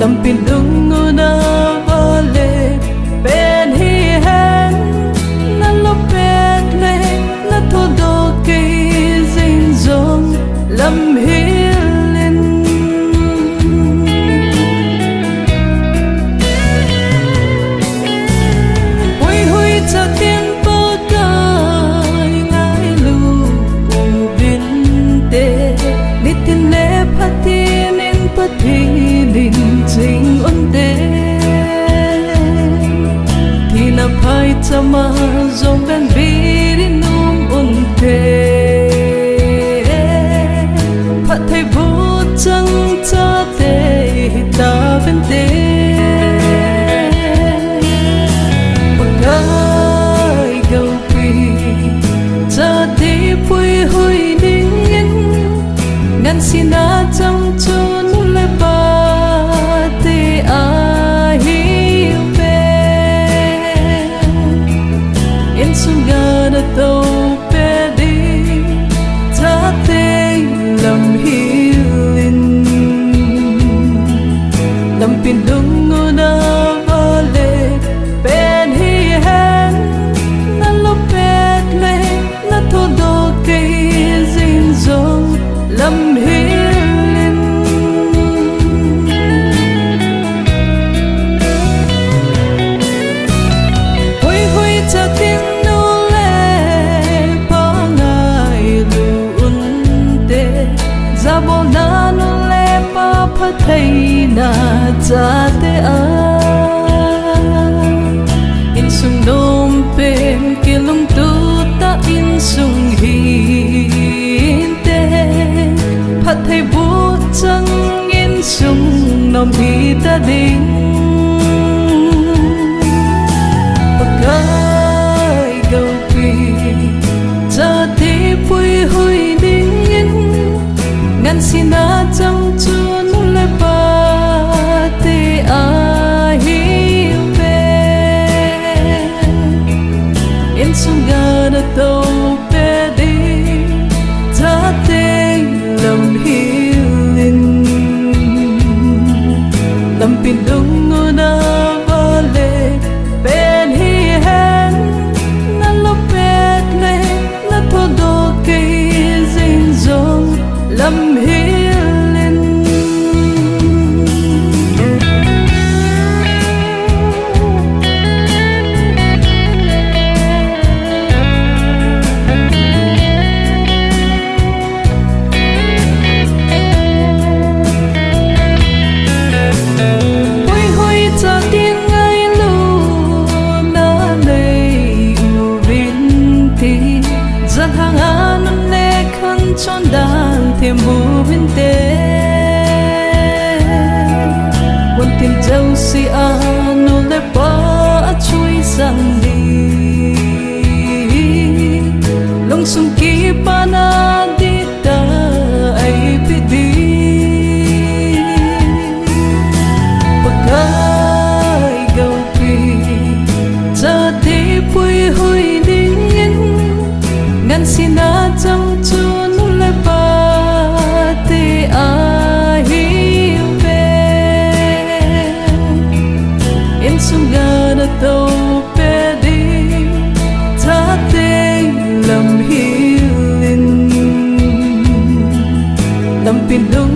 Lampi dunga navale ben hihen nalupet le natho geiyin jong lamhil Puihoi chaten PAKAI ngailu uvinte Nitin le phattinin phattinin ching unte Thina phaicham jong ben birinum unte Pathen chang chaten uvinte PAKAI GOUPEH CHATE Puihoi Ngansena chong nule pate ahiuve Insung natoupet chaten lamhil Lampi dunga navale ben hihen nalupet le natho geiyin jong lamhil Puihoi chaten nule pa ngailu unte Zabo na nule pa Thina chate Insung pen kilung tuta insung hinte Pathen chang Insung nita ding PAKAI GOUPEH CHATE Puihoi Ngansena chong nule pate ahiuve Insung natoupet chaten lamhil Lampi dunga navale ben hihen nalupet le natho geiyin jong lamhil Puihoi chaten ngailu nale uvinte Touthang nule khan chon dan thêm uvinte Nitin châu si nule pa chui sang đi Long sung ki pa na di ta ai pidi PAKAI GOUPEH CHATE Puihoi Ngansena chong nule pate ahiuve Insung natoupet chaten lamhil Lampi dunga